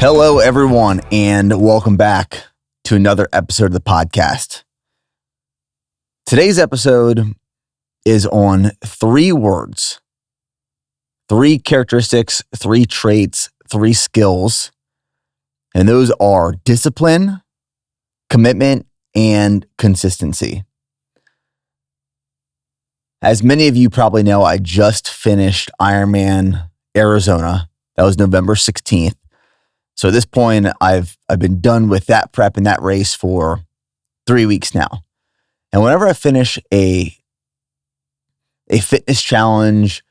Hello, everyone, and welcome back to another episode of the podcast. Today's episode is on 3 words, 3 characteristics, 3 traits, 3 skills, and those are discipline, commitment, and consistency. As many of you probably know, I just finished Ironman Arizona. That was November 16th. So at this point, I've been done with that prep and that race for 3 weeks now. And whenever I finish a fitness challenge,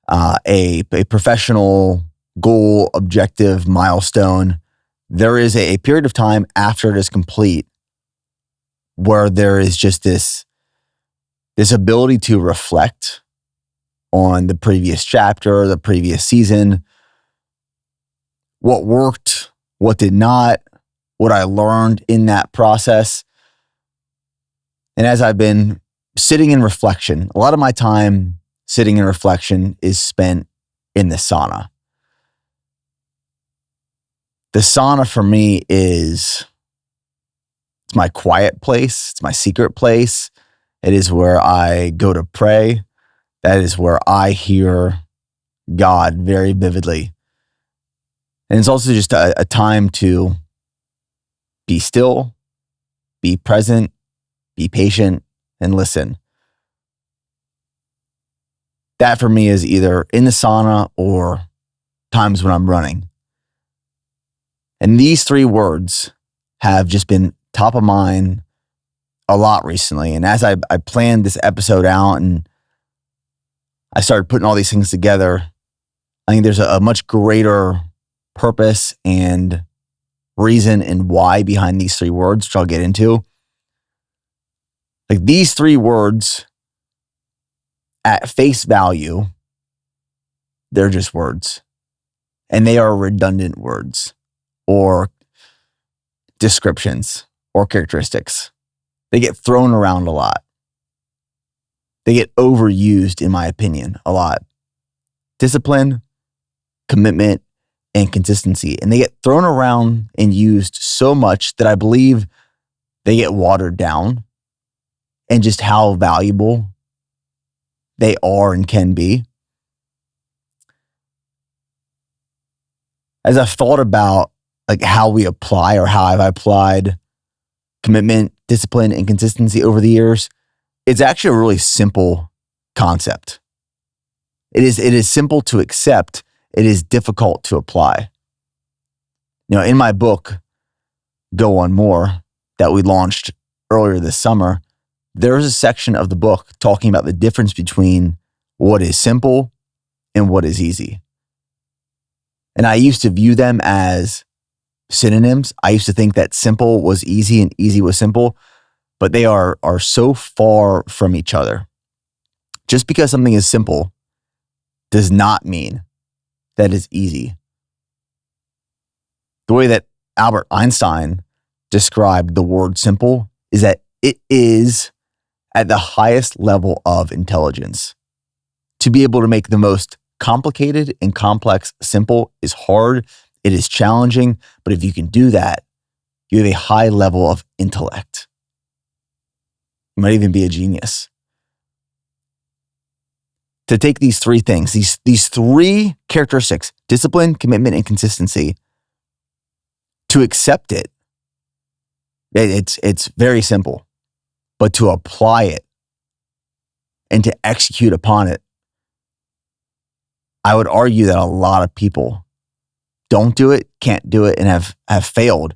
a professional goal, objective, milestone, there is a period of time after it is complete where there is just this ability to reflect on the previous chapter, the previous season, what worked, what did not, what I learned in that process. And as I've been sitting in reflection, a lot of my time sitting in reflection is spent in the sauna. The sauna for me it's my quiet place. It's my secret place. It is where I go to pray. That is where I hear God very vividly. And it's also just a time to be still, be present, be patient, and listen. That for me is either in the sauna or times when I'm running. And these 3 words have just been top of mind a lot recently. And as I planned this episode out and I started putting all these things together, I think there's a much greater purpose and reason and why behind these 3 words, which I'll get into. Like these 3 words at face value, they're just words. And they are redundant words or descriptions or characteristics. They get thrown around a lot. They get overused, in my opinion, a lot. Discipline, commitment, and consistency. And they get thrown around and used so much that I believe they get watered down and just how valuable they are and can be. As I've thought about like how we apply or how I've applied commitment, discipline, and consistency over the years, it's actually a really simple concept. It is simple to accept. It is difficult to apply. You know, in my book, Go On More, that we launched earlier this summer, there is a section of the book talking about the difference between what is simple and what is easy. And I used to view them as synonyms. I used to think that simple was easy and easy was simple, but they are so far from each other. Just because something is simple does not mean that is easy. The way that Albert Einstein described the word simple is that it is at the highest level of intelligence. To be able to make the most complicated and complex simple is hard. It is challenging, but if you can do that, you have a high level of intellect. You might even be a genius. To take these 3 things, these 3 characteristics, discipline, commitment, and consistency, to accept it's very simple. But to apply it and to execute upon it, I would argue that a lot of people don't do it, can't do it, and have failed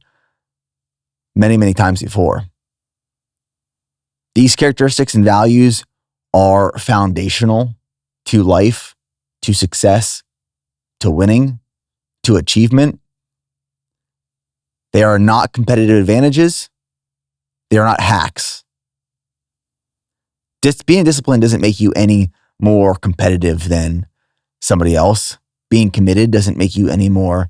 many, many times before. These characteristics and values are foundational to life, to success, to winning, to achievement. They are not competitive advantages. They are not hacks. Being disciplined doesn't make you any more competitive than somebody else. Being committed doesn't make you any more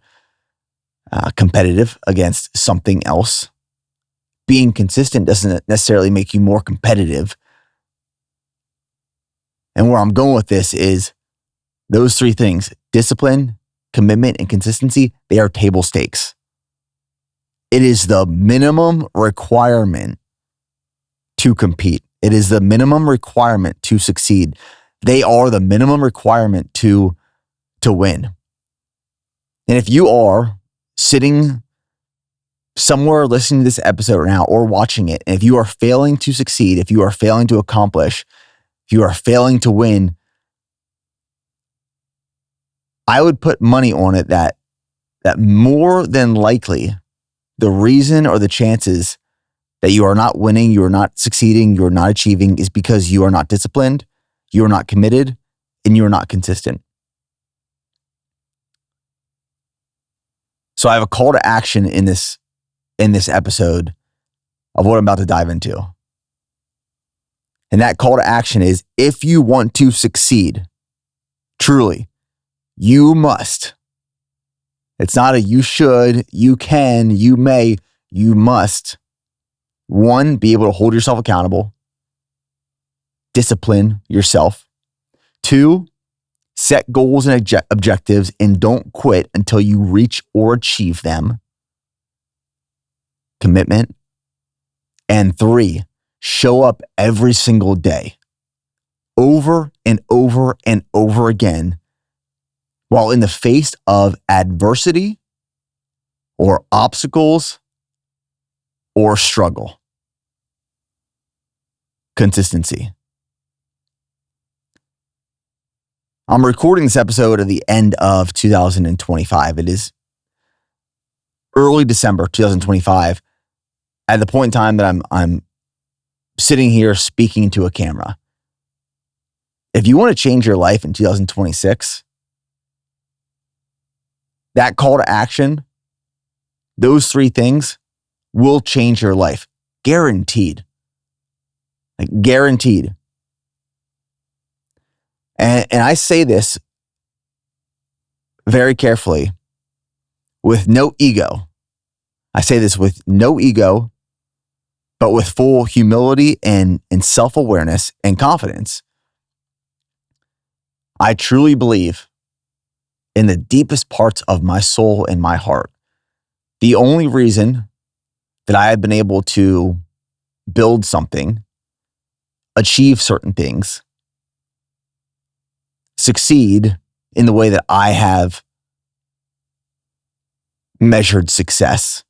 competitive against something else. Being consistent doesn't necessarily make you more competitive. And where I'm going with this is those 3 things: discipline, commitment, and consistency, they are table stakes. It is the minimum requirement to compete. It is the minimum requirement to succeed. They are the minimum requirement to win. And if you are sitting somewhere listening to this episode right now or watching it, and if you are failing to succeed, if you are failing to accomplish, if you are failing to win, I would put money on it that more than likely the reason or the chances that you are not winning, you are not succeeding, you are not achieving is because you are not disciplined, you are not committed, and you are not consistent. So I have a call to action in this episode of what I'm about to dive into. And that call to action is, if you want to succeed, truly, you must. It's not a you should, you can, you may, you must. 1, be able to hold yourself accountable. Discipline yourself. 2, set goals and objectives and don't quit until you reach or achieve them. Commitment. And 3, show up every single day, over and over and over again, while in the face of adversity or obstacles or struggle. Consistency. I'm recording this episode at the end of 2025. It is early December 2025, at the point in time that I'm sitting here speaking to a camera. If you want to change your life in 2026, that call to action, those 3 things will change your life. Guaranteed. Like guaranteed. And I say this very carefully, with no ego. I say this with no ego, but with full humility and self-awareness and confidence. I truly believe, in the deepest parts of my soul and my heart, the only reason that I have been able to build something, achieve certain things, succeed in the way that I have measured success,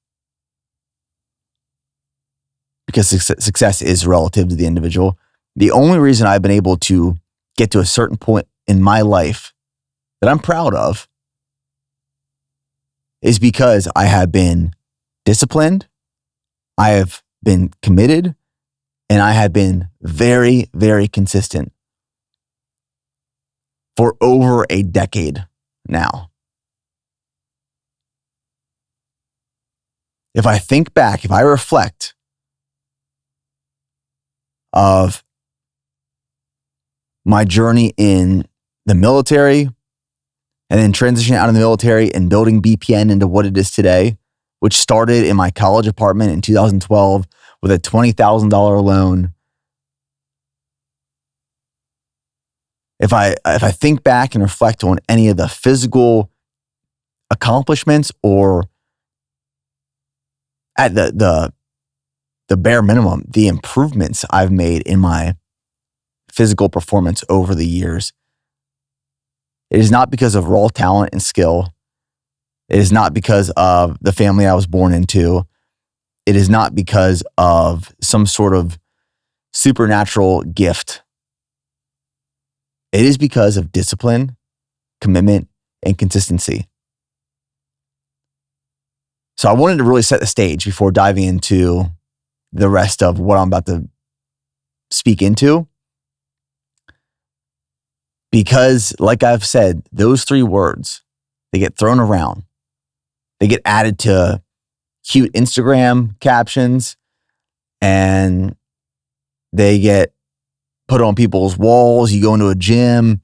because success is relative to the individual. The only reason I've been able to get to a certain point in my life that I'm proud of is because I have been disciplined, I have been committed, and I have been very, very consistent for over a decade now. If I think back, if I reflect of my journey in the military and then transitioning out of the military and building BPN into what it is today, which started in my college apartment in 2012 with a $20,000 loan. If I think back and reflect on any of the physical accomplishments, or at the bare minimum, the improvements I've made in my physical performance over the years, it is not because of raw talent and skill. It is not because of the family I was born into. It is not because of some sort of supernatural gift. It is because of discipline, commitment, and consistency. So I wanted to really set the stage before diving into the rest of what I'm about to speak into. Because, like I've said, those 3 words, they get thrown around. They get added to cute Instagram captions, and they get put on people's walls. You go into a gym.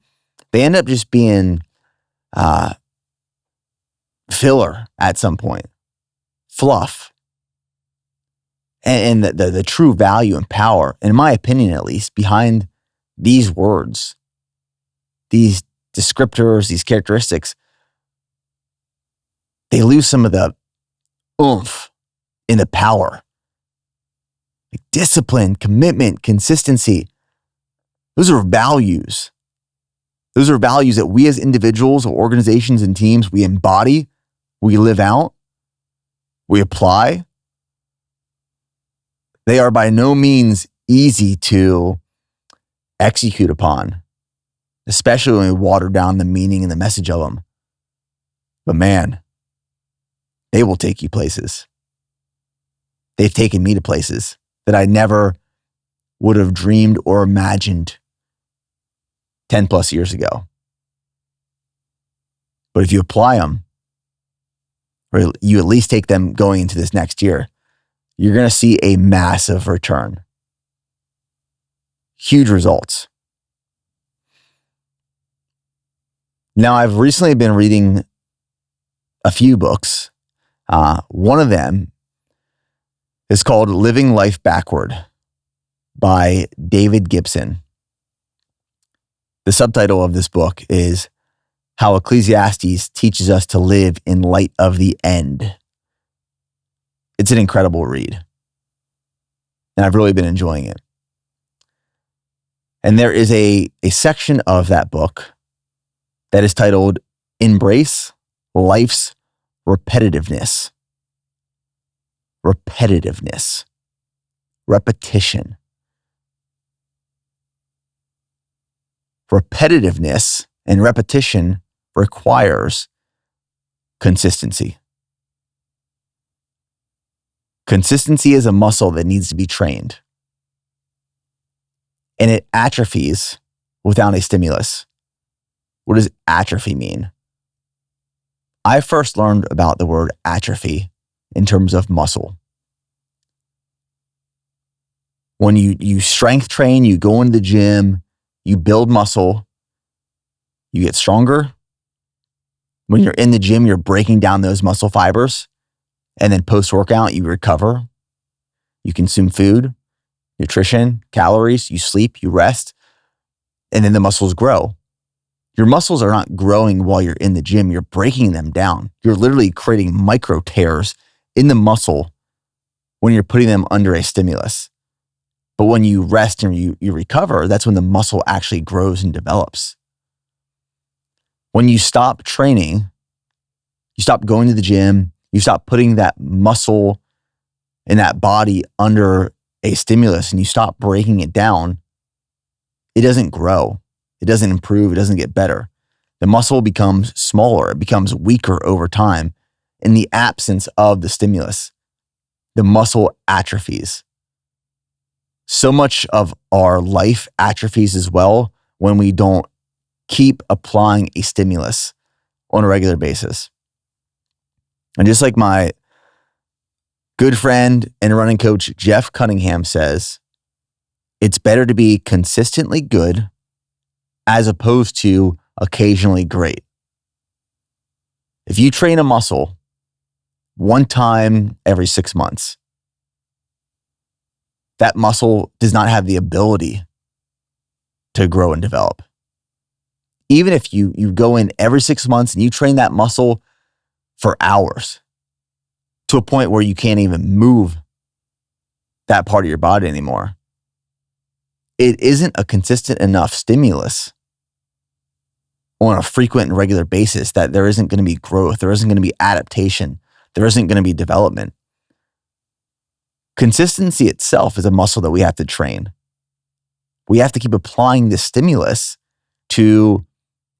They end up just being filler at some point. Fluff. And the true value and power, in my opinion at least, behind these words, these descriptors, these characteristics, They lose some of the oomph and the power. Like discipline, commitment, consistency. Those are values. Those are values that we as individuals or organizations and teams, we embody, we live out, we apply. They are by no means easy to execute upon, especially when we water down the meaning and the message of them. But man, they will take you places. They've taken me to places that I never would have dreamed or imagined 10 plus years ago. But if you apply them, or you at least take them going into this next year, you're going to see a massive return. Huge results. Now, I've recently been reading a few books. One of them is called Living Life Backward by David Gibson. The subtitle of this book is How Ecclesiastes Teaches Us to Live in Light of the End. It's an incredible read, and I've really been enjoying it. And there is a section of that book that is titled Embrace Life's Repetitiveness. Repetitiveness. Repetition. Repetitiveness and repetition requires consistency. Consistency is a muscle that needs to be trained, and it atrophies without a stimulus. What does atrophy mean? I first learned about the word atrophy in terms of muscle. When you strength train, you go into the gym, you build muscle, you get stronger. When you're in the gym, you're breaking down those muscle fibers. And then post-workout, you recover. You consume food, nutrition, calories, you sleep, you rest, and then the muscles grow. Your muscles are not growing while you're in the gym. You're breaking them down. You're literally creating micro tears in the muscle when you're putting them under a stimulus. But when you rest and you recover, that's when the muscle actually grows and develops. When you stop training, you stop going to the gym, you stop putting that muscle in that body under a stimulus and you stop breaking it down, it doesn't grow. It doesn't improve. It doesn't get better. The muscle becomes smaller. It becomes weaker over time in the absence of the stimulus. The muscle atrophies. So much of our life atrophies as well when we don't keep applying a stimulus on a regular basis. And just like my good friend and running coach, Jeff Cunningham, says, it's better to be consistently good as opposed to occasionally great. If you train a muscle one time every 6 months, that muscle does not have the ability to grow and develop. Even if you go in every 6 months and you train that muscle for hours to a point where you can't even move that part of your body anymore, it isn't a consistent enough stimulus on a frequent and regular basis that there isn't going to be growth, there isn't going to be adaptation, there isn't going to be development. Consistency itself is a muscle that we have to train. We have to keep applying this stimulus to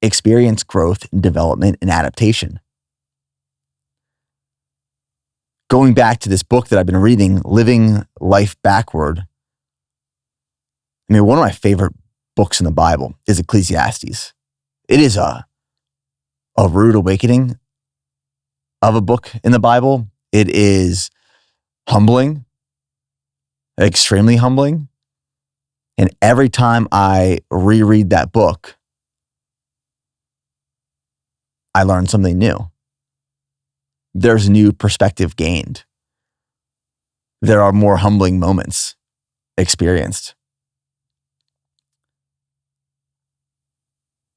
experience growth and development and adaptation. Going back to this book that I've been reading, Living Life Backward, I mean, one of my favorite books in the Bible is Ecclesiastes. It is a rude awakening of a book in the Bible. It is humbling, extremely humbling. And every time I reread that book, I learn something new. There's new perspective gained. There are more humbling moments experienced.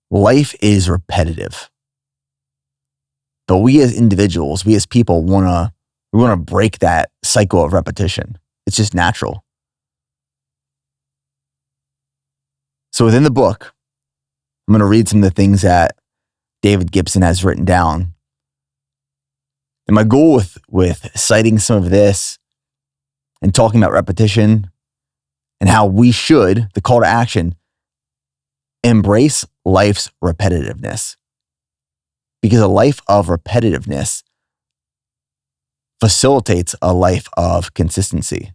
Life is repetitive. But we as individuals, we as people we want to break that cycle of repetition. It's just natural. So within the book, I'm going to read some of the things that David Gibson has written down. And my goal with citing some of this and talking about repetition and how we should, the call to action, embrace life's repetitiveness. Because a life of repetitiveness facilitates a life of consistency.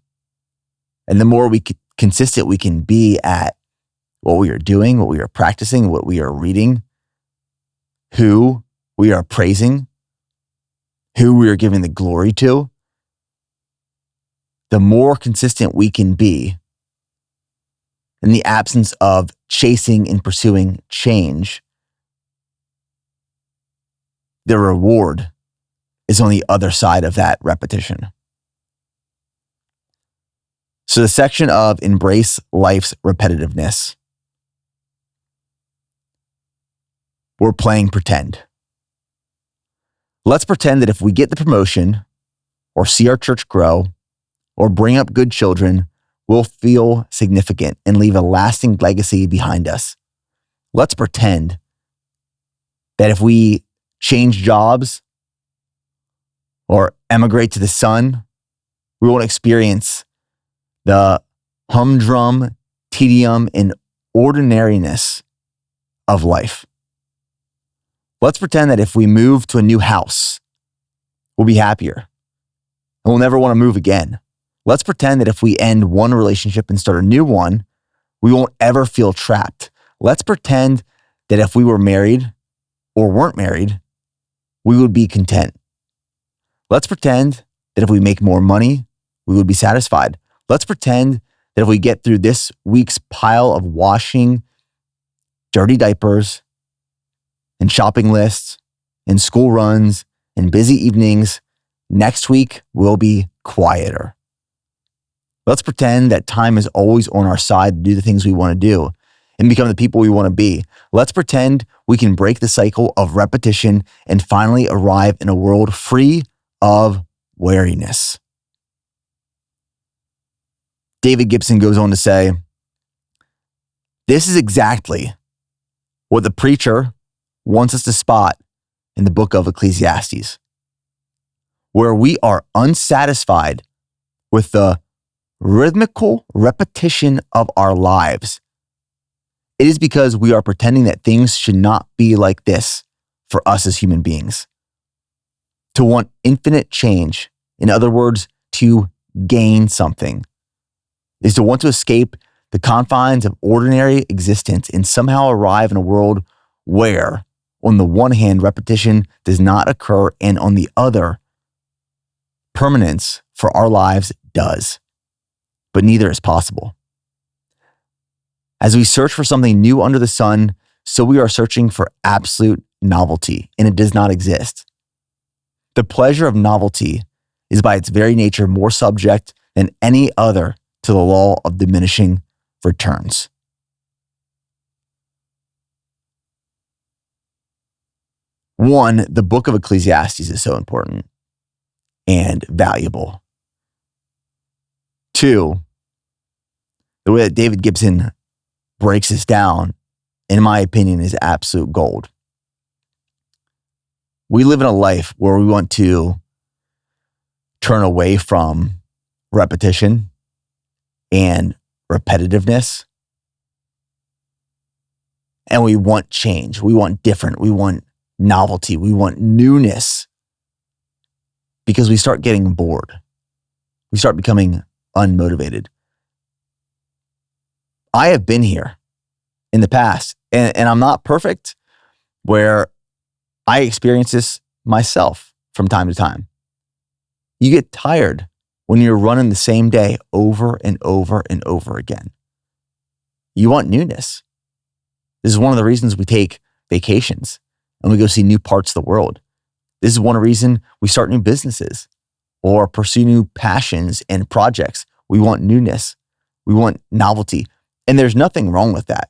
And the more consistent we can be at what we are doing, what we are practicing, what we are reading, who we are praising, who we are giving the glory to, the more consistent we can be in the absence of chasing and pursuing change, the reward is on the other side of that repetition. So the section of embrace life's repetitiveness, we're playing pretend. Let's pretend that if we get the promotion or see our church grow or bring up good children, we'll feel significant and leave a lasting legacy behind us. Let's pretend that if we change jobs or emigrate to the sun, we won't experience the humdrum, tedium, and ordinariness of life. Let's pretend that if we move to a new house, we'll be happier and we'll never want to move again. Let's pretend that if we end one relationship and start a new one, we won't ever feel trapped. Let's pretend that if we were married or weren't married, we would be content. Let's pretend that if we make more money, we would be satisfied. Let's pretend that if we get through this week's pile of washing dirty diapers and shopping lists and school runs and busy evenings, next week will be quieter. Let's pretend that time is always on our side to do the things we want to do and become the people we want to be. Let's pretend we can break the cycle of repetition and finally arrive in a world free of weariness. David Gibson goes on to say, this is exactly what the preacher wants us to spot in the book of Ecclesiastes, where we are unsatisfied with the rhythmical repetition of our lives. It is because we are pretending that things should not be like this for us as human beings. To want infinite change, in other words, to gain something, is to want to escape the confines of ordinary existence and somehow arrive in a world where, on the one hand, repetition does not occur, and on the other, permanence for our lives does. But neither is possible. As we search for something new under the sun, so we are searching for absolute novelty, and it does not exist. The pleasure of novelty is by its very nature more subject than any other to the law of diminishing returns. One, the book of Ecclesiastes is so important and valuable. Two, the way that David Gibson breaks this down, in my opinion, is absolute gold. We live in a life where we want to turn away from repetition and repetitiveness. And we want change. We want different. We want novelty. We want newness. Because we start getting bored. We start becoming unmotivated. I have been here in the past, and I'm not perfect, where I experience this myself from time to time. You get tired when you're running the same day over and over and over again. You want newness. This is one of the reasons we take vacations and we go see new parts of the world. This is one reason we start new businesses or pursue new passions and projects. We want newness. We want novelty. And there's nothing wrong with that.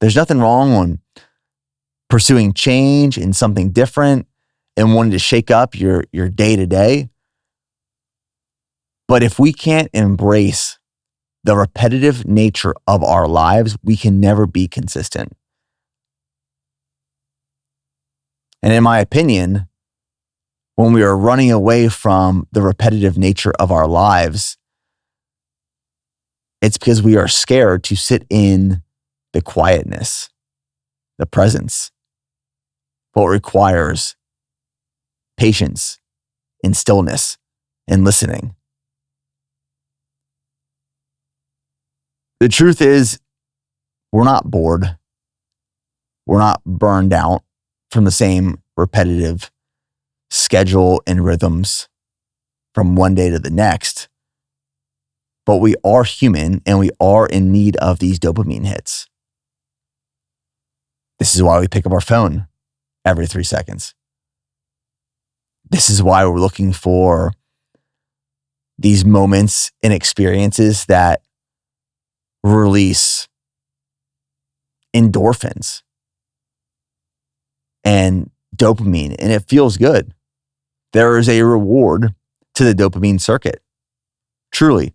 There's nothing wrong on pursuing change and something different and wanting to shake up your day to day. But if we can't embrace the repetitive nature of our lives, we can never be consistent. And in my opinion, when we are running away from the repetitive nature of our lives, it's because we are scared to sit in the quietness, the presence, what requires patience and stillness and listening. The truth is, we're not bored. We're not burned out from the same repetitive schedule and rhythms from one day to the next. But we are human and we are in need of these dopamine hits. This is why we pick up our phone every 3 seconds. This is why we're looking for these moments and experiences that release endorphins and dopamine, and it feels good. There is a reward to the dopamine circuit, truly.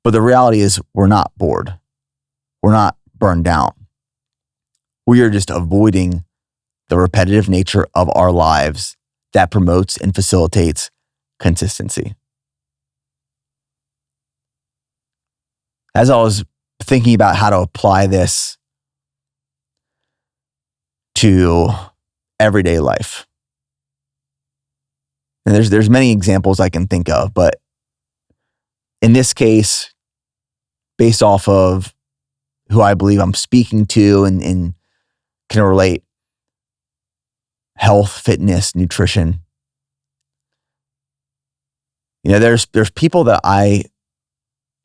But the reality is we're not bored. We're not burned out. We are just avoiding the repetitive nature of our lives that promotes and facilitates consistency. As I was thinking about how to apply this to everyday life, and there's many examples I can think of, but in this case, based off of who I believe I'm speaking to and can relate, health, fitness, nutrition. You know, there's people that I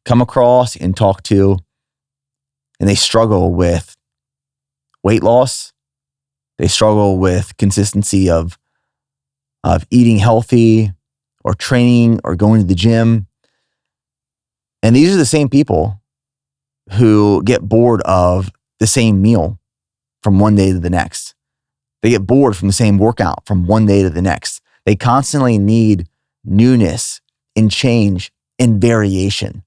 come across and talk to, and they struggle with weight loss. They struggle with consistency of eating healthy or training or going to the gym. And these are the same people who get bored of the same meal from one day to the next. They get bored from the same workout from one day to the next. They constantly need newness and change and variation.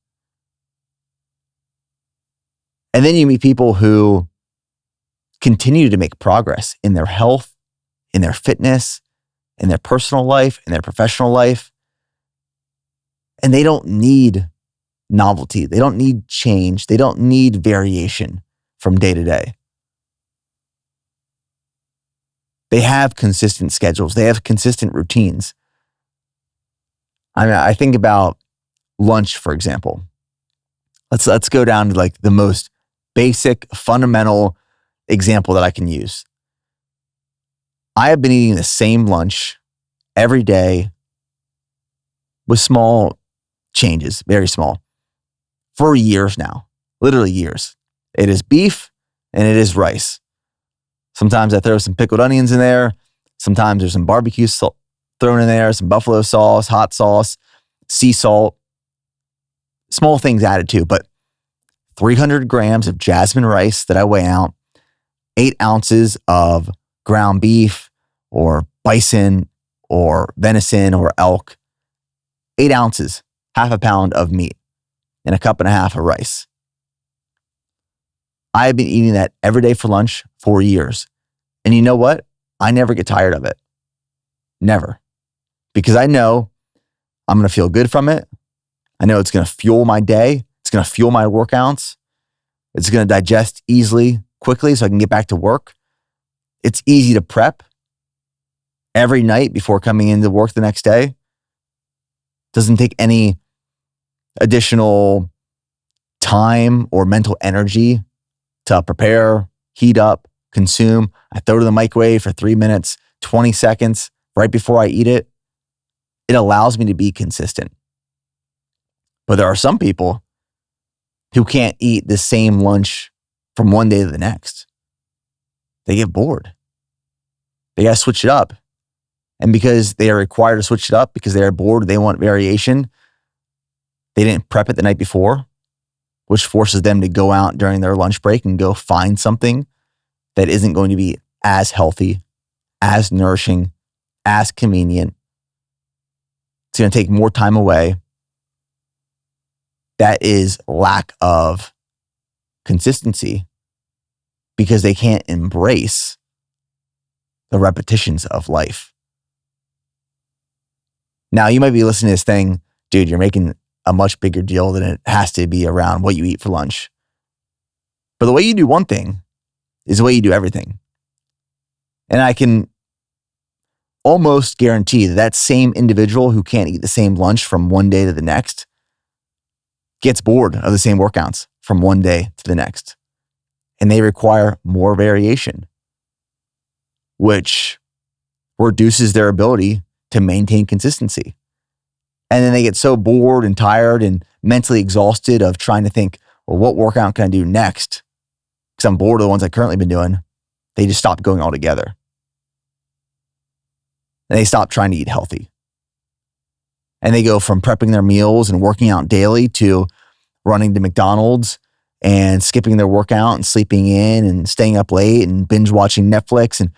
And then you meet people who continue to make progress in their health, in their fitness, in their personal life, in their professional life. And they don't need novelty. They don't need change. They don't need variation from day to day. They have consistent schedules. They have consistent routines. I mean, I think about lunch, for example. Let's go down to like the most basic, fundamental example that I can use. I have been eating the same lunch every day with small changes, very small, for years now, literally years. It is beef and it is rice. Sometimes I throw some pickled onions in there. Sometimes there's some barbecue salt thrown in there, some buffalo sauce, hot sauce, sea salt, small things added too, but 300 grams of jasmine rice that I weigh out, 8 ounces of ground beef or bison or venison or elk, 8 ounces, half a pound of meat, and a cup and a half of rice. I have been eating that every day for lunch for years. And you know what? I never get tired of it. Never. Because I know I'm going to feel good from it. I know it's going to fuel my day. It's going to fuel my workouts. It's going to digest easily, quickly, so I can get back to work. It's easy to prep every night before coming into work the next day. Doesn't take any additional time or mental energy to prepare, heat up, consume. I throw it in the microwave for 3 minutes, 20 seconds right before I eat it. It allows me to be consistent. But there are some people who can't eat the same lunch from one day to the next. They get bored. They got to switch it up. And because they are required to switch it up, because they are bored, they want variation, they didn't prep it the night before, which forces them to go out during their lunch break and go find something that isn't going to be as healthy as nourishing, as convenient. It's going to take more time away. That is lack of consistency because they can't embrace the repetitions of life. Now, you might be listening to this thing, dude, you're making a much bigger deal than it has to be around what you eat for lunch. But the way you do one thing is the way you do everything. And I can almost guarantee that that same individual who can't eat the same lunch from one day to the next gets bored of the same workouts from one day to the next. And they require more variation, which reduces their ability to maintain consistency. And then they get so bored and tired and mentally exhausted of trying to think, well, what workout can I do next? Because I'm bored of the ones I've currently been doing. They just stop going altogether. And they stop trying to eat healthy. And they go from prepping their meals and working out daily to running to McDonald's and skipping their workout and sleeping in and staying up late and binge watching Netflix. And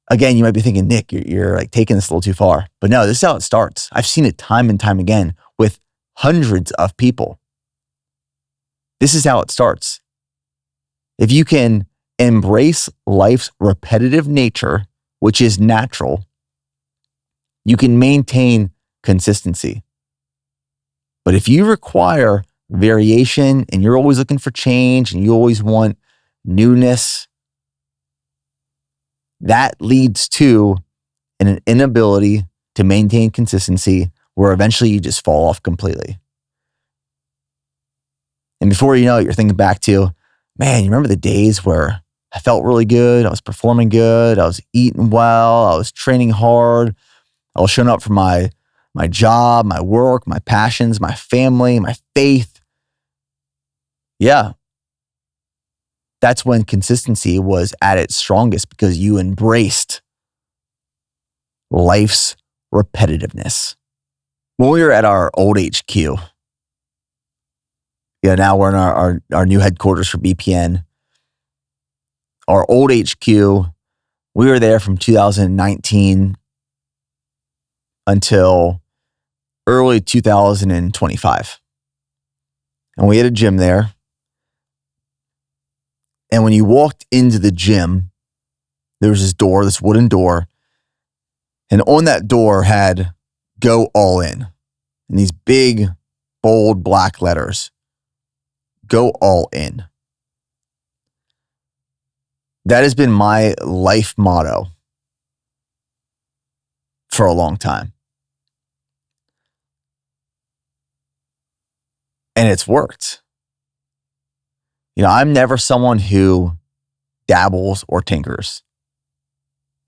again, you might be thinking, Nick, you're like taking this a little too far. But no, this is how it starts. I've seen it time and time again with hundreds of people. This is how it starts. If you can embrace life's repetitive nature, which is natural, you can maintain consistency. But if you require variation and you're always looking for change and you always want newness, that leads to an inability to maintain consistency where eventually you just fall off completely. And before you know it, you're thinking back to, man, you remember the days where I felt really good, I was performing good, I was eating well, I was training hard, I was showing up for my job, my work, my passions, my family, my faith. Yeah. That's when consistency was at its strongest because you embraced life's repetitiveness. When we were at our old HQ, now we're in our new headquarters for BPN. Our old HQ, we were there from 2019 until early 2025. And we had a gym there. And when you walked into the gym, there was this door, this wooden door. And on that door had "Go All In" in these big, bold black letters. Go all in. That has been my life motto for a long time. And it's worked. I'm never someone who dabbles or tinkers.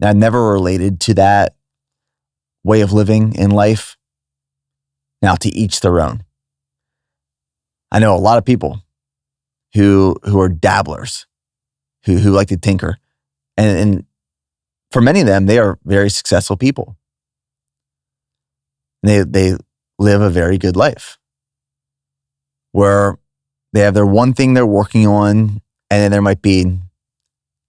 I've never related to that way of living in life. Now, to each their own. I know a lot of people who are dabblers, who like to tinker. And for many of them, they are very successful people. They live a very good life where they have their one thing they're working on, and then there might be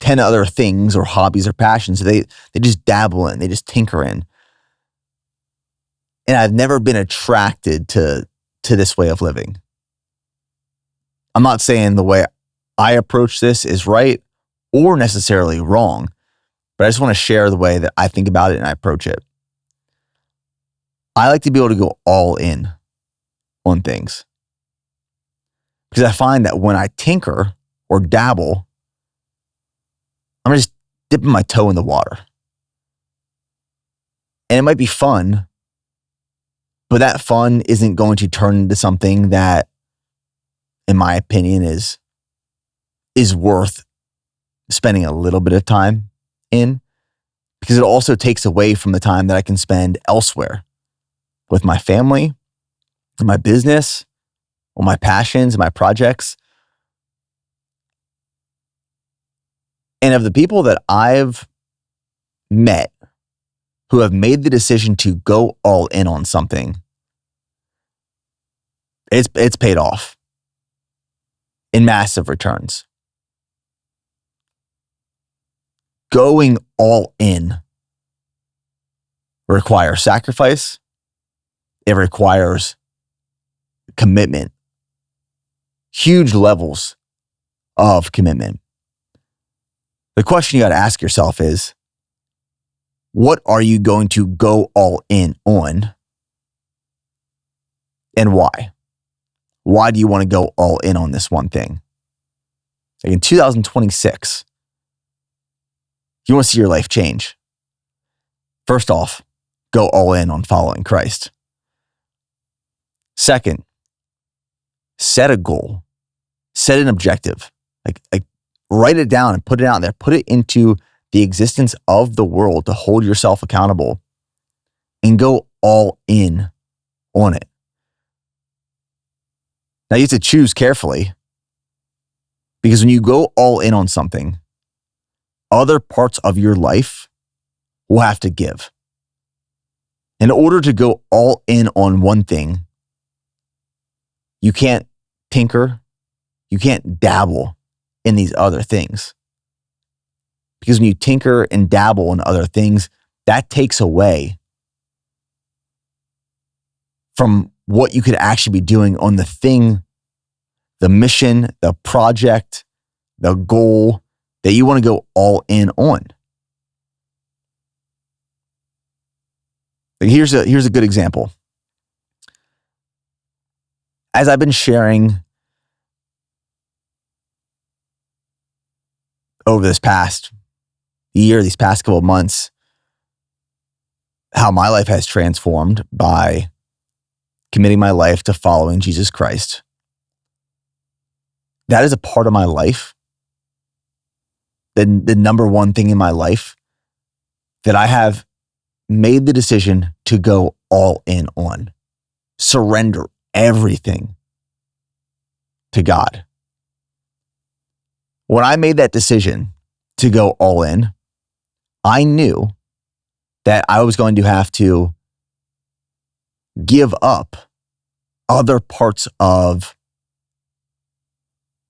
10 other things or hobbies or passions that they just dabble in, they just tinker in. And I've never been attracted to this way of living. I'm not saying the way I approach this is right or necessarily wrong, but I just want to share the way that I think about it and I approach it. I like to be able to go all in on things because I find that when I tinker or dabble, I'm just dipping my toe in the water. And it might be fun, but that fun isn't going to turn into something that, in my opinion, is worth spending a little bit of time in, because it also takes away from the time that I can spend elsewhere with my family, my business, or my passions, my projects. And of the people that I've met who have made the decision to go all in on something, it's paid off in massive returns. going all in requires sacrifice. It requires commitment, huge levels of commitment. The question you got to ask yourself is, what are you going to go all in on, and why? Why do you want to go all in on this one thing? Like in 2026, you want to see your life change. First off, go all in on following Christ. Second, set a goal, set an objective, like write it down and put it out there, put it into the existence of the world to hold yourself accountable, and go all in on it. Now you have to choose carefully, because when you go all in on something, other parts of your life will have to give. In order to go all in on one thing, you can't tinker, you can't dabble in these other things. Because when you tinker and dabble in other things, that takes away from what you could actually be doing on the thing, the mission, the project, the goal that you want to go all in on. Like here's a good example. As I've been sharing over this past year, these past couple of months, how my life has transformed by committing my life to following Jesus Christ. That is a part of my life, the number one thing in my life that I have made the decision to go all in on, surrender everything to God. When I made that decision to go all in, I knew that I was going to have to give up other parts of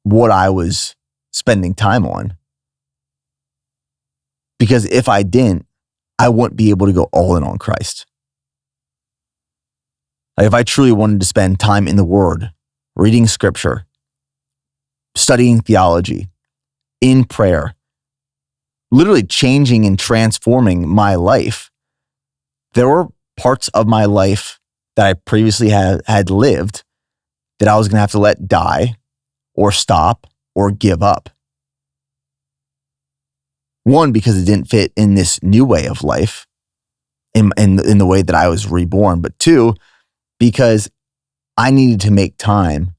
what I was spending time on. Because if I didn't, I wouldn't be able to go all in on Christ. Like if I truly wanted to spend time in the Word, reading Scripture, studying theology, in prayer, literally changing and transforming my life, there were parts of my life that I previously had lived that I was going to have to let die or stop or give up. One, because it didn't fit in this new way of life, in the way that I was reborn. But two, because I needed to make time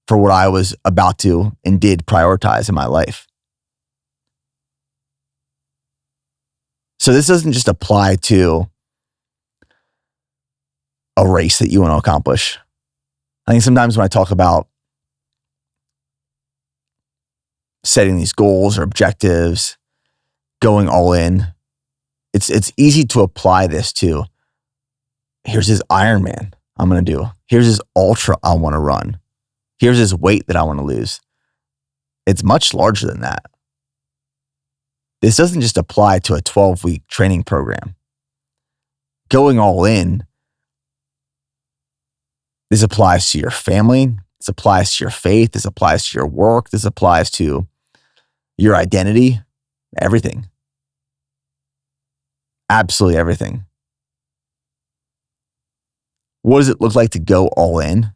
for what I was about to and did prioritize in my life. So this doesn't just apply to a race that you want to accomplish. I think sometimes when I talk about setting these goals or objectives, going all in, it's easy to apply this to, here's this Ironman I'm going to do. Here's this ultra I want to run. Here's this weight that I want to lose. It's much larger than that. This doesn't just apply to a 12-week training program. Going all in, this applies to your family. This applies to your faith. This applies to your work. This applies to your identity, everything. Absolutely everything. What does it look like to go all in?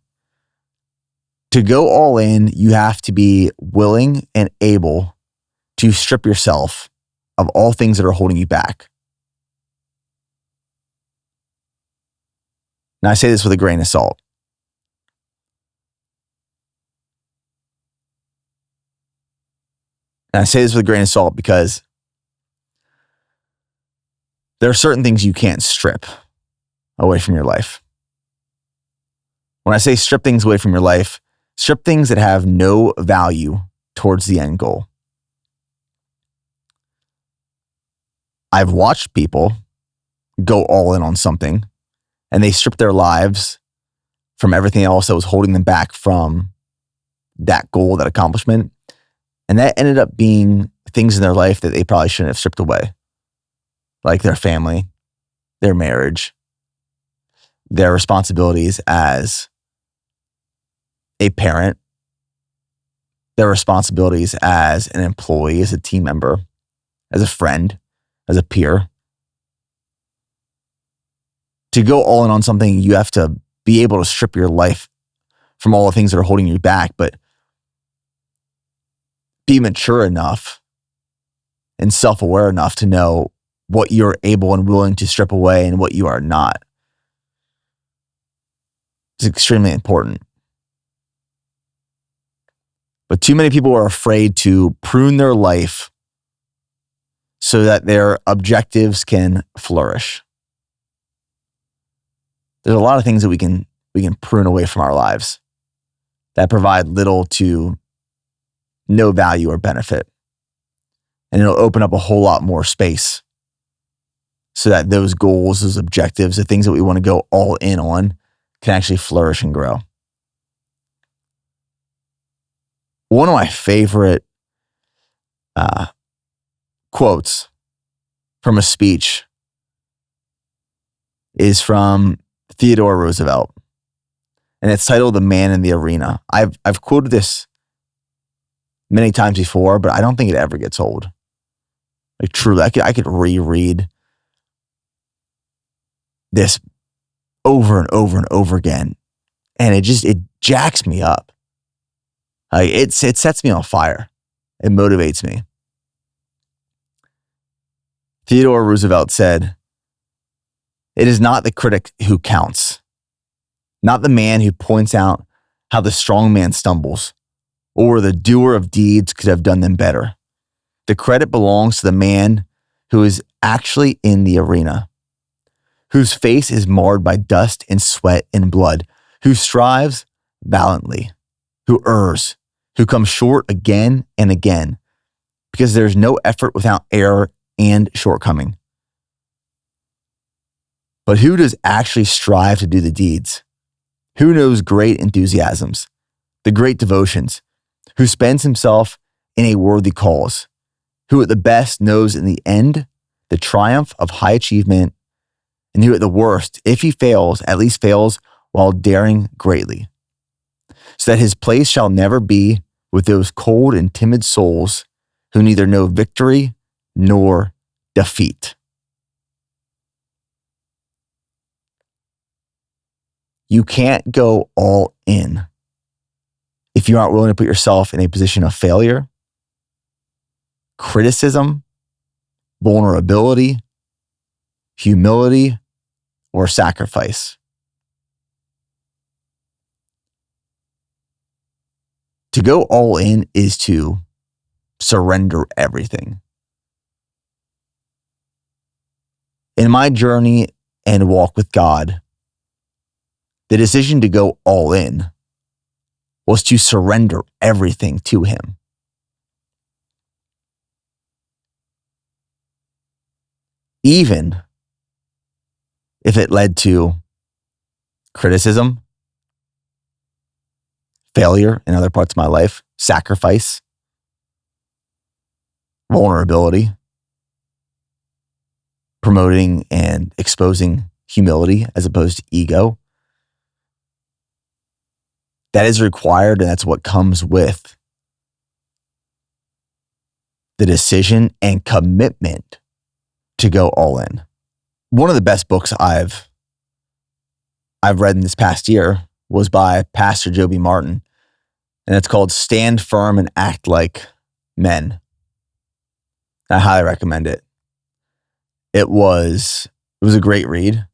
To go all in, you have to be willing and able to strip yourself of all things that are holding you back. Now, I say this with a grain of salt. And I say this with a grain of salt because there are certain things you can't strip away from your life. When I say strip things away from your life, strip things that have no value towards the end goal. I've watched people go all in on something and they strip their lives from everything else that was holding them back from that goal, that accomplishment. And that ended up being things in their life that they probably shouldn't have stripped away, like their family, their marriage, their responsibilities as a parent, their responsibilities as an employee, as a team member, as a friend, as a peer. To go all in on something, you have to be able to strip your life from all the things that are holding you back, but be mature enough and self-aware enough to know what you're able and willing to strip away and what you are not. It's extremely important. But too many people are afraid to prune their life so that their objectives can flourish. There's a lot of things that we can prune away from our lives that provide little to no value or benefit. And it'll open up a whole lot more space so that those goals, those objectives, the things that we want to go all in on can actually flourish and grow. One of my favorite quotes from a speech is from Theodore Roosevelt, and it's titled "The Man in the Arena." I've quoted this many times before, but I don't think it ever gets old. Like truly, I could reread this over and over and over again, and it jacks me up. Like it sets me on fire. It motivates me. Theodore Roosevelt said, "It is not the critic who counts, not the man who points out how the strong man stumbles, or the doer of deeds could have done them better. The credit belongs to the man who is actually in the arena, whose face is marred by dust and sweat and blood, who strives valiantly, who errs, who comes short again and again, because there's no effort without error and shortcoming. But who does actually strive to do the deeds? Who knows great enthusiasms, the great devotions, who spends himself in a worthy cause, who at the best knows in the end the triumph of high achievement, and who at the worst, if he fails, at least fails while daring greatly, so that his place shall never be with those cold and timid souls who neither know victory nor defeat." You can't go all in if you aren't willing to put yourself in a position of failure, criticism, vulnerability, humility, or sacrifice. To go all in is to surrender everything. In my journey and walk with God, the decision to go all in was to surrender everything to Him. Even if it led to criticism, failure in other parts of my life, sacrifice, vulnerability, promoting and exposing humility as opposed to ego. That is required, and that's what comes with the decision and commitment to go all in. One of the best books I've read in this past year was by Pastor Joby Martin, and it's called "Stand Firm and Act Like Men." I highly recommend it. It was a great read,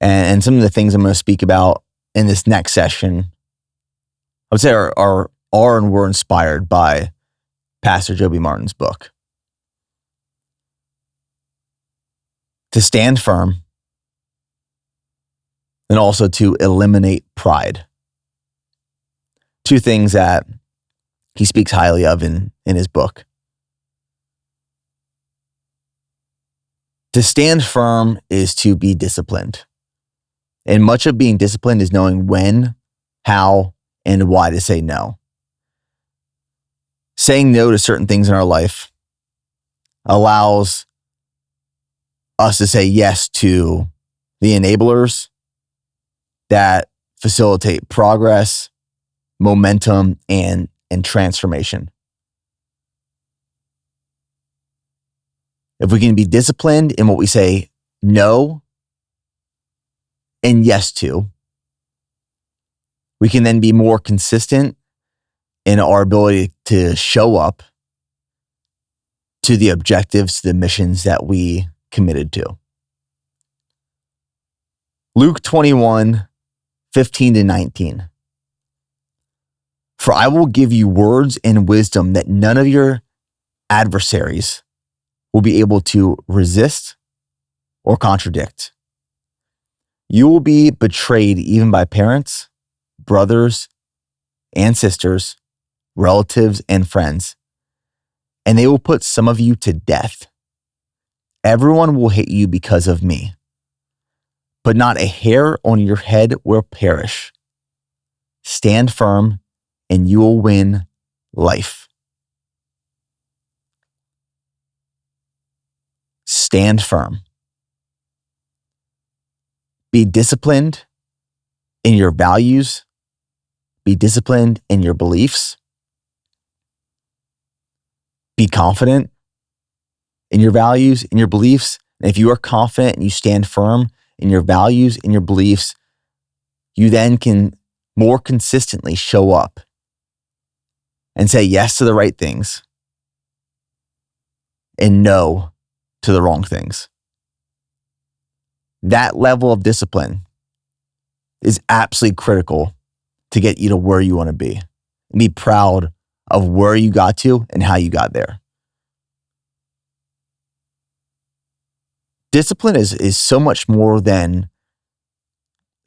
and some of the things I'm going to speak about in this next session, I would say are and were inspired by Pastor Joby Martin's book. To stand firm, and also to eliminate pride. Two things that he speaks highly of in his book. To stand firm is to be disciplined. And much of being disciplined is knowing when, how, and why to say no. Saying no to certain things in our life allows us to say yes to the enablers that facilitate progress, momentum, and transformation. If we can be disciplined in what we say no and yes to, we can then be more consistent in our ability to show up to the objectives, to the missions that we committed to. Luke 21:15-19. For I will give you words and wisdom that none of your adversaries will be able to resist or contradict. You will be betrayed even by parents, brothers and sisters, relatives and friends, and they will put some of you to death. Everyone will hate you because of me, but not a hair on your head will perish. Stand firm and you will win life. Stand firm. Be disciplined in your values. Be disciplined in your beliefs. Be confident in your values, in your beliefs. And if you are confident and you stand firm in your values, in your beliefs, you then can more consistently show up and say yes to the right things and no to the wrong things. That level of discipline is absolutely critical to get you to where you want to be. And be proud of where you got to and how you got there. Discipline is so much more than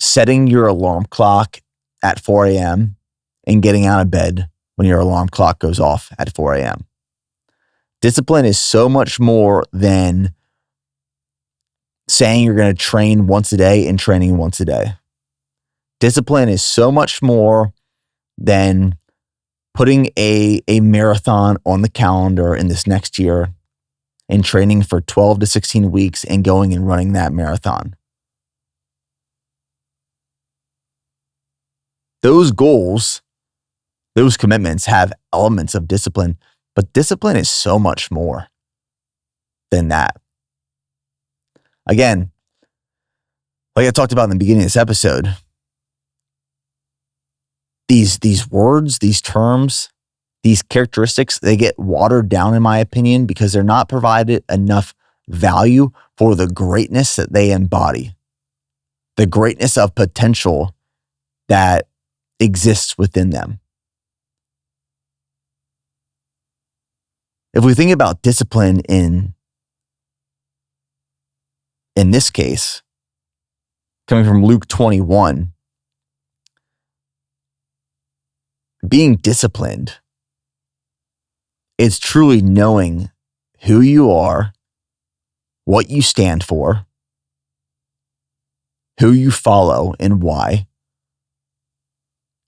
setting your alarm clock at 4 a.m. and getting out of bed when your alarm clock goes off at 4 a.m. Discipline is so much more than saying you're going to train once a day and training once a day. Discipline is so much more than putting a marathon on the calendar in this next year and training for 12 to 16 weeks and going and running that marathon. Those goals, those commitments have elements of discipline, but discipline is so much more than that. Again, like I talked about in the beginning of this episode, these words, these terms, these characteristics, they get watered down in my opinion because they're not provided enough value for the greatness that they embody, the greatness of potential that exists within them. If we think about discipline in this case, coming from Luke 21, being disciplined is truly knowing who you are, what you stand for, who you follow and why,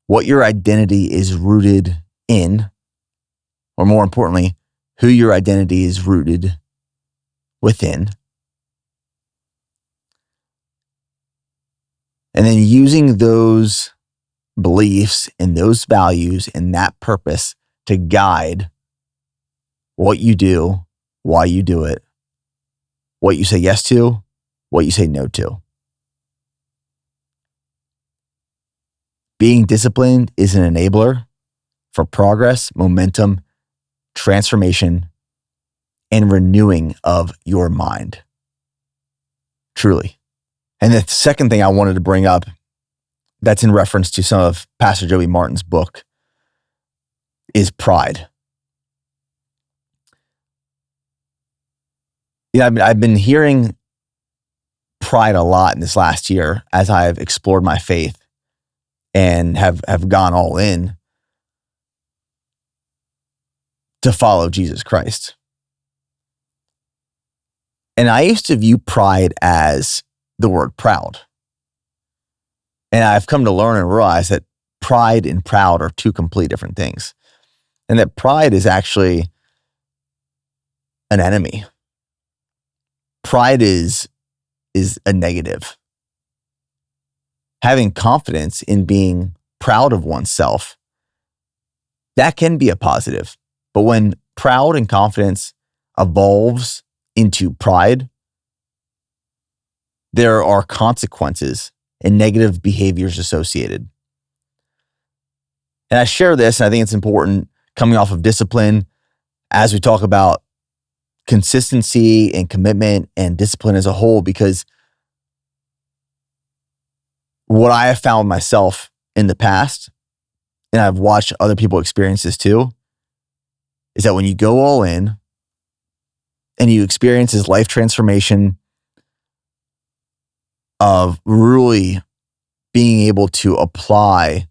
what your identity is rooted in, or more importantly, who your identity is rooted within. And then using those beliefs and those values and that purpose to guide what you do, why you do it, what you say yes to, what you say no to. Being disciplined is an enabler for progress, momentum, transformation, and renewing of your mind. Truly. And the second thing I wanted to bring up that's in reference to some of Pastor Joey Martin's book is pride. Yeah, I've been hearing pride a lot in this last year as I've explored my faith and have gone all in to follow Jesus Christ. And I used to view pride as the word proud. And I've come to learn and realize that pride and proud are two completely different things. And that pride is actually an enemy. Pride is a negative. Having confidence in being proud of oneself, that can be a positive. But when proud and confidence evolves into pride, there are consequences and negative behaviors associated. And I share this, and I think it's important coming off of discipline as we talk about consistency and commitment and discipline as a whole, because what I have found myself in the past, and I've watched other people experience this too, is that when you go all in and you experience this life transformation of really being able to apply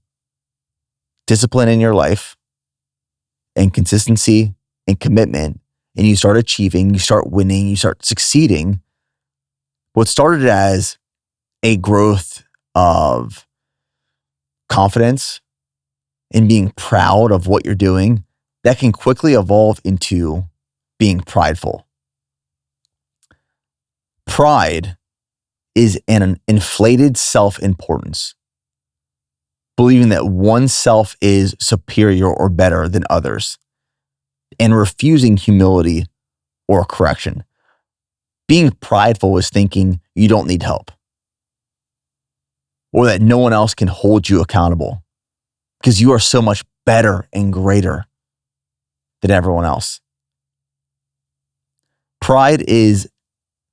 discipline in your life and consistency and commitment, and you start achieving, you start winning, you start succeeding, what started as a growth of confidence and being proud of what you're doing, that can quickly evolve into being prideful. Pride is an inflated self-importance, believing that oneself is superior or better than others, and refusing humility or correction. Being prideful is thinking you don't need help, or that no one else can hold you accountable because you are so much better and greater than everyone else. Pride is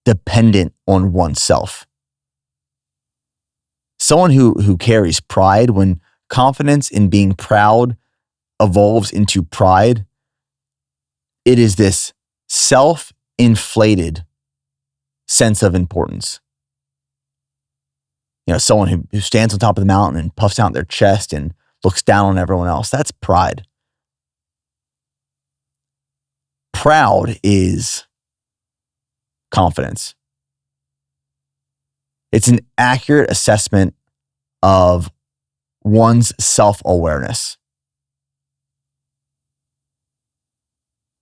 dependent on oneself. Someone who carries pride, when confidence in being proud evolves into pride, it is this self-inflated sense of importance. Someone who stands on top of the mountain and puffs out their chest and looks down on everyone else. That's pride. Proud is confidence. It's an accurate assessment of one's self-awareness.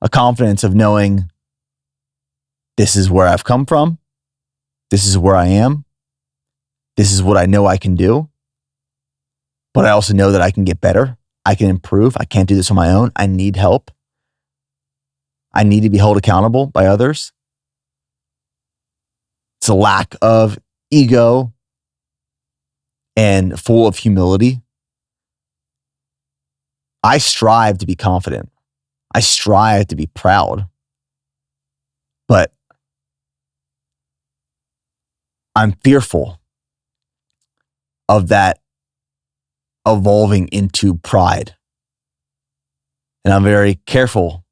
A confidence of knowing this is where I've come from, this is where I am, this is what I know I can do, but I also know that I can get better, I can improve, I can't do this on my own, I need help, I need to be held accountable by others. It's a lack of ego and full of humility. I strive to be confident. I strive to be proud. But I'm fearful of that evolving into pride. And I'm very careful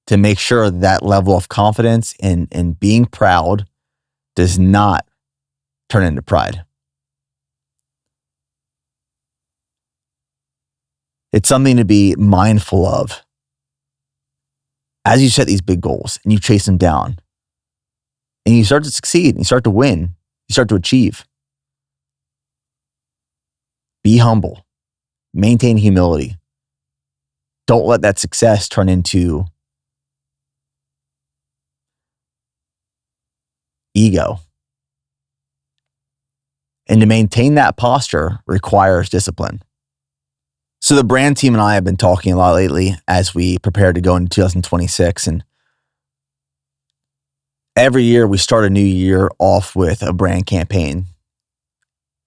to make sure that level of confidence and being proud does not turn into pride. It's something to be mindful of as you set these big goals and you chase them down and you start to succeed and you start to win, you start to achieve. Be humble, maintain humility. Don't let that success turn into ego. And to maintain that posture requires discipline. So the brand team and I have been talking a lot lately as we prepare to go into 2026. And every year we start a new year off with a brand campaign.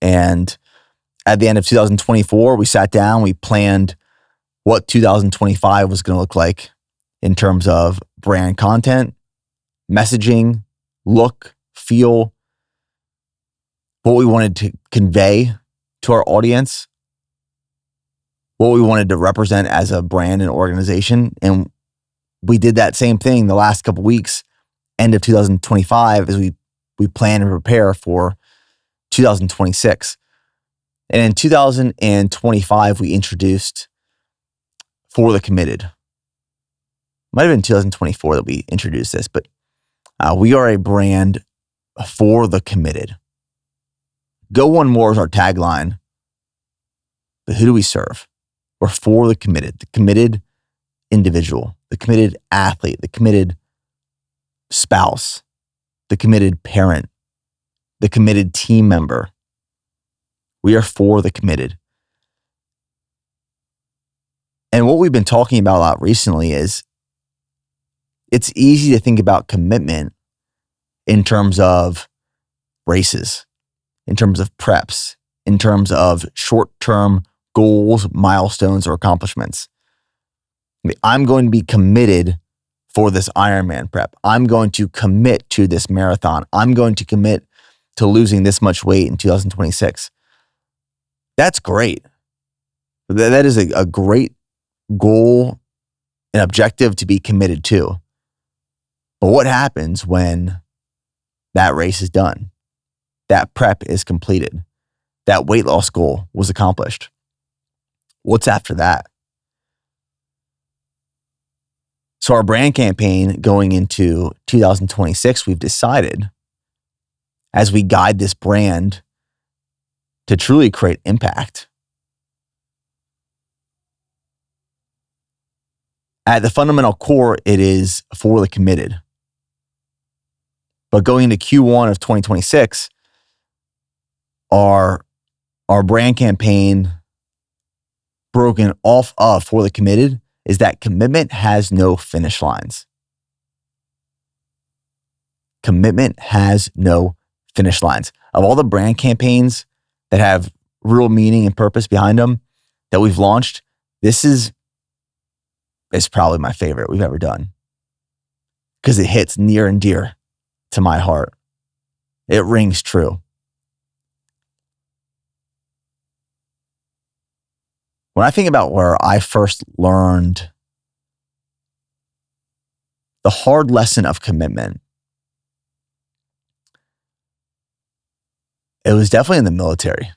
And at the end of 2024, we sat down, we planned what 2025 was going to look like in terms of brand content, messaging, look, feel, what we wanted to convey to our audience, what we wanted to represent as a brand and organization. And we did that same thing the last couple of weeks, end of 2025, as we plan and prepare for 2026. And in 2025, we introduced For the Committed. Might have been 2024 that we introduced this, but we are a brand for the committed. Go one more is our tagline. But who do we serve? We're for the committed individual, the committed athlete, the committed spouse, the committed parent, the committed team member. We are for the committed. And what we've been talking about a lot recently is it's easy to think about commitment in terms of races, in terms of preps, in terms of short-term goals, milestones, or accomplishments. I'm going to be committed for this Ironman prep. I'm going to commit to this marathon. I'm going to commit to losing this much weight in 2026. That's great. That is a great goal and objective to be committed to. But what happens when that race is done? That prep is completed. That weight loss goal was accomplished. What's after that? So our brand campaign going into 2026, we've decided as we guide this brand to truly create impact. At the fundamental core, it is for the committed. But going into Q1 of 2026, our brand campaign broken off of for the committed is that commitment has no finish lines. Commitment has no finish lines. Of all the brand campaigns that have real meaning and purpose behind them that we've launched, this is probably my favorite we've ever done because it hits near and dear to my heart. It rings true. When I think about where I first learned the hard lesson of commitment, it was definitely in the military.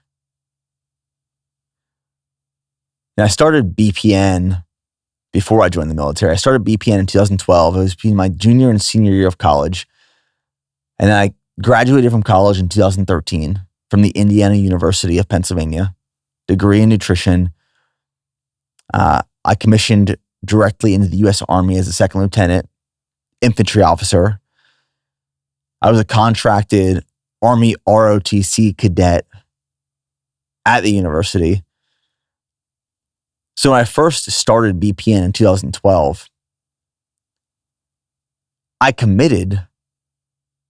And I started BPN before I joined the military. I started BPN in 2012. It was between my junior and senior year of college. And then I graduated from college in 2013 from the Indiana University of Pennsylvania, degree in nutrition. I commissioned directly into the U.S. Army as a second lieutenant, infantry officer. I was a contracted Army ROTC cadet at the university. So when I first started BPN in 2012, I committed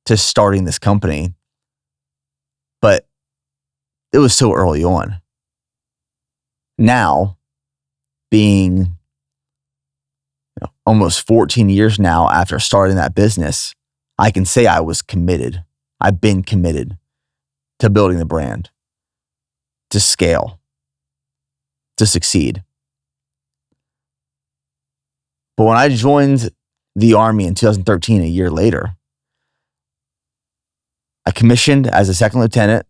to starting this company, but it was so early on. Now, being almost 14 years now after starting that business, I can say I was committed. I've been committed to building the brand, to scale, to succeed. But when I joined the Army in 2013, a year later, I commissioned as a second lieutenant.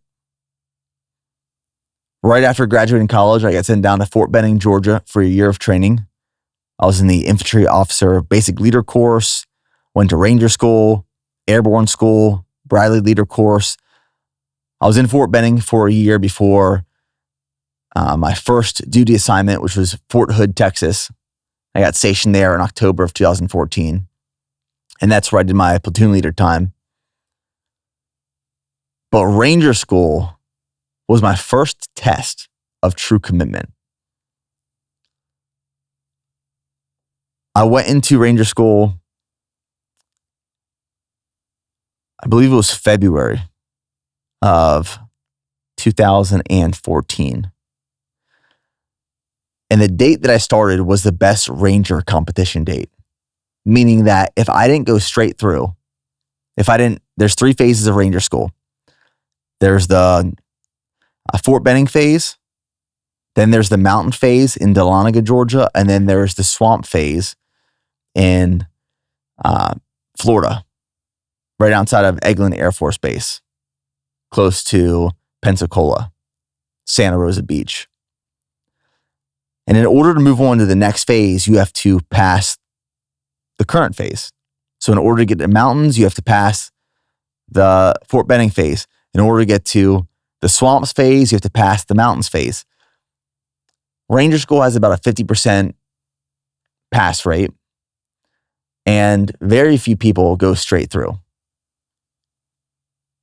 Right after graduating college, I got sent down to Fort Benning, Georgia for a year of training. I was in the infantry officer basic leader course, went to Ranger School, Airborne School, Bradley leader course. I was in Fort Benning for a year before my first duty assignment, which was Fort Hood, Texas. I got stationed there in October of 2014. And that's where I did my platoon leader time. But Ranger School was my first test of true commitment. I went into Ranger School, I believe it was February of 2014. And the date that I started was the best Ranger competition date, meaning that if I didn't go straight through, there's 3 phases of Ranger School. There's the Fort Benning phase, then there's the mountain phase in Dahlonega, Georgia, and then there's the swamp phase in Florida, right outside of Eglin Air Force Base, close to Pensacola, Santa Rosa Beach. And in order to move on to the next phase, you have to pass the current phase. So in order to get to the mountains, you have to pass the Fort Benning phase. In order to get to the swamps phase, you have to pass the mountains phase. Ranger School has about a 50% pass rate. And very few people go straight through.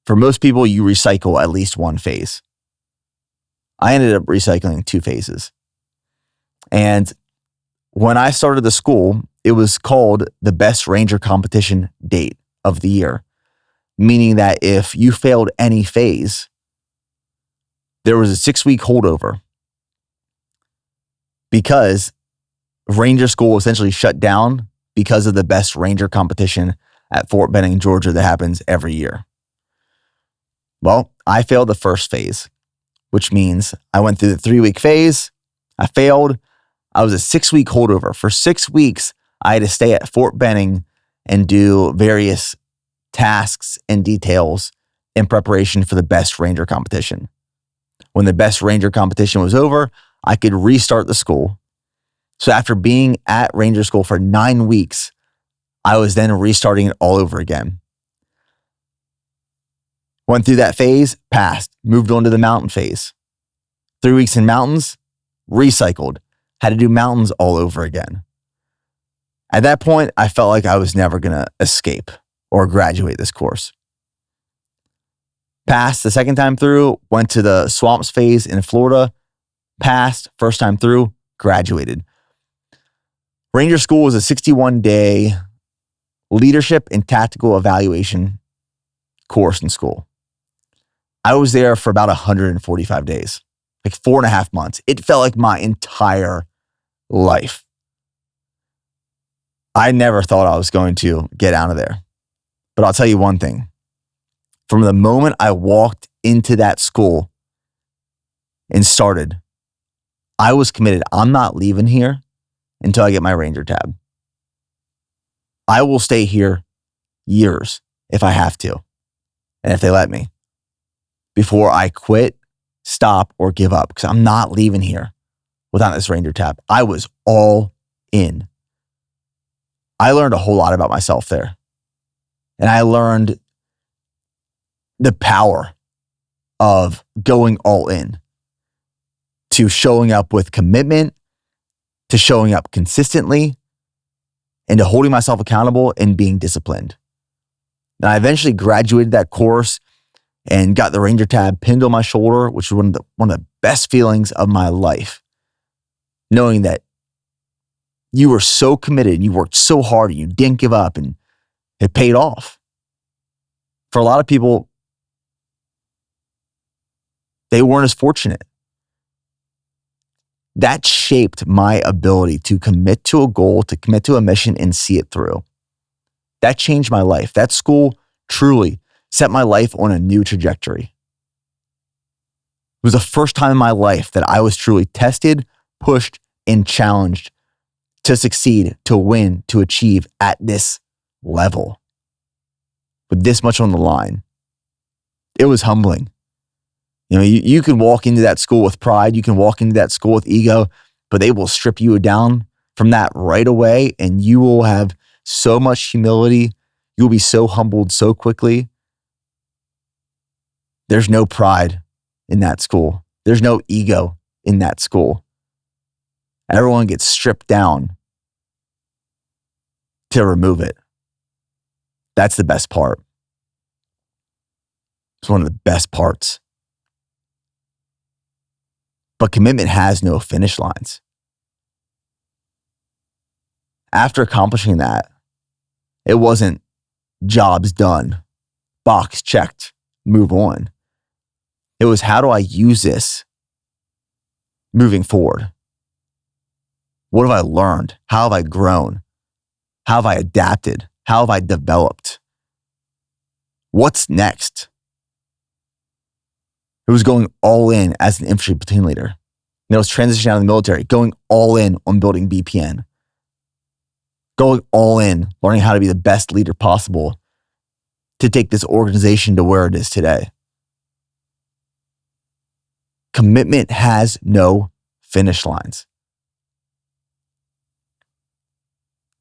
For most people, you recycle at least one phase. I ended up recycling 2 phases. And when I started the school, it was called the best ranger competition date of the year, meaning that if you failed any phase, there was a 6-week holdover because ranger school essentially shut down because of the best ranger competition at Fort Benning, Georgia that happens every year. Well, I failed the first phase, which means I went through the 3-week phase. I failed. I was a 6-week holdover. For 6 weeks, I had to stay at Fort Benning and do various tasks and details in preparation for the best ranger competition. When the best ranger competition was over, I could restart the school. So after being at ranger school for 9 weeks, I was then restarting it all over again. Went through that phase, passed, moved on to the mountain phase. 3 weeks in mountains, recycled, had to do mountains all over again. At that point, I felt like I was never going to escape or graduate this course. Passed the second time through, went to the swamps phase in Florida, passed, first time through, graduated. Ranger School was a 61-day leadership and tactical evaluation course in school. I was there for about 145 days, like 4.5 months. It felt like my entire life. I never thought I was going to get out of there. But I'll tell you one thing. From the moment I walked into that school and started, I was committed. I'm not leaving here until I get my Ranger tab. I will stay here years if I have to, and if they let me, before I quit, stop, or give up, because I'm not leaving here without this Ranger tab. I was all in. I learned a whole lot about myself there. And I learned the power of going all in, to showing up with commitment, to showing up consistently, and to holding myself accountable and being disciplined. And I eventually graduated that course and got the Ranger tab pinned on my shoulder, which was one of the best feelings of my life. Knowing that you were so committed and you worked so hard and you didn't give up, and it paid off. For a lot of people, they weren't as fortunate. That shaped my ability to commit to a goal, to commit to a mission and see it through. That changed my life. That school truly set my life on a new trajectory. It was the first time in my life that I was truly tested, pushed, and challenged to succeed, to win, to achieve at this level with this much on the line. It was humbling. You know, you can walk into that school with pride. You can walk into that school with ego, but they will strip you down from that right away, and you will have so much humility. You'll be so humbled so quickly. There's no pride in that school. There's no ego in that school. Everyone gets stripped down to remove it. That's the best part. It's one of the best parts. But commitment has no finish lines. After accomplishing that, it wasn't jobs done, box checked, move on. It was, how do I use this moving forward? What have I learned? How have I grown? How have I adapted? How have I developed? What's next? It was going all in as an infantry platoon leader. And it was transitioning out of the military, going all in on building BPN. Going all in, learning how to be the best leader possible to take this organization to where it is today. Commitment has no finish lines.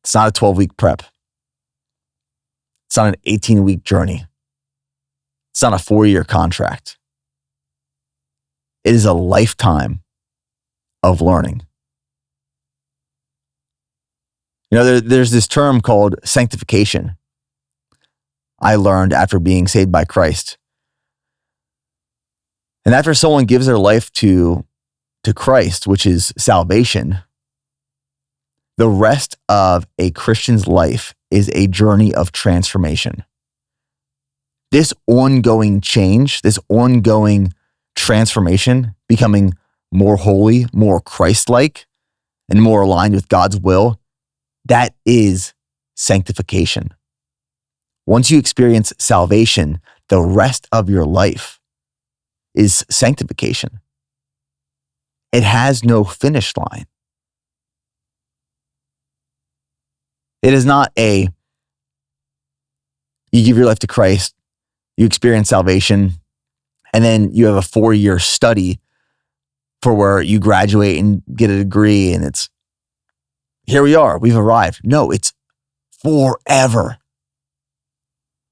It's not a 12-week prep. It's not an 18-week journey. It's not a 4-year contract. It is a lifetime of learning. There's this term called sanctification. I learned after being saved by Christ. And after someone gives their life to Christ, which is salvation, the rest of a Christian's life is a journey of transformation. This ongoing change, this ongoing transformation, becoming more holy, more Christ-like, and more aligned with God's will, that is sanctification. Once you experience salvation, the rest of your life is sanctification. It has no finish line. It is not you give your life to Christ, you experience salvation, and then you have a 4-year study for where you graduate and get a degree, and it's, here we are, we've arrived. No, it's forever.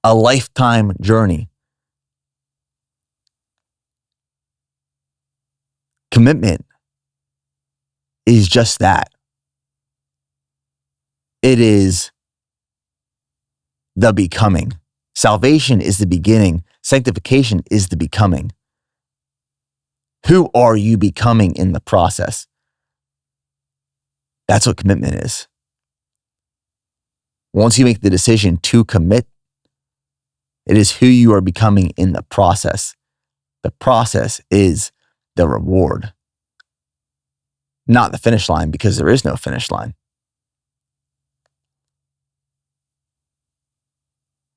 A lifetime journey. Commitment is just that. It is the becoming. Salvation is the beginning. Sanctification is the becoming. Who are you becoming in the process? That's what commitment is. Once you make the decision to commit, it is who you are becoming in the process. The process is the reward, not the finish line, because there is no finish line.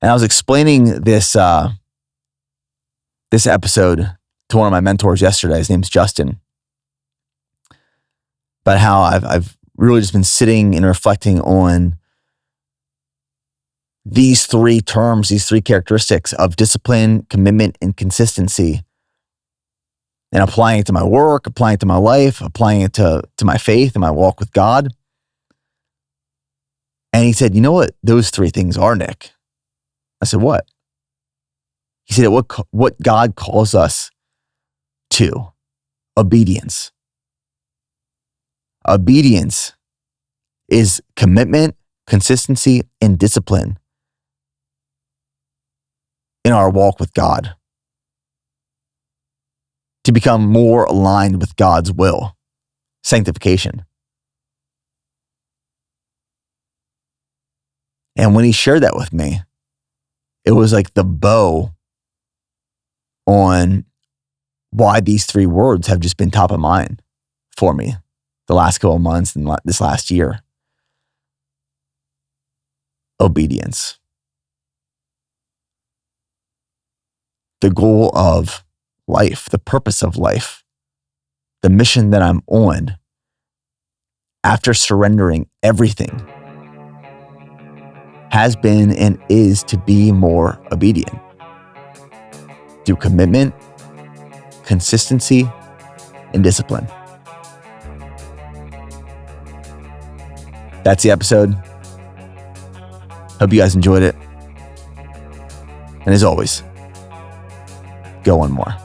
And I was explaining this episode to one of my mentors yesterday. His name's Justin. About how I've really just been sitting and reflecting on these 3 terms, these 3 characteristics of discipline, commitment, and consistency, and applying it to my work, applying it to my life, applying it to my faith and my walk with God. And he said, you know what those 3 things are, Nick? I said, what? He said, what God calls us to. Obedience. Obedience is commitment, consistency, and discipline in our walk with God, to become more aligned with God's will. Sanctification. And when he shared that with me, it was like the bow on why these 3 words have just been top of mind for me the last couple of months and this last year. Obedience. The goal of life, the purpose of life, the mission that I'm on, after surrendering everything, has been and is to be more obedient through commitment, consistency, and discipline. That's the episode. Hope you guys enjoyed it. And as always, go on more.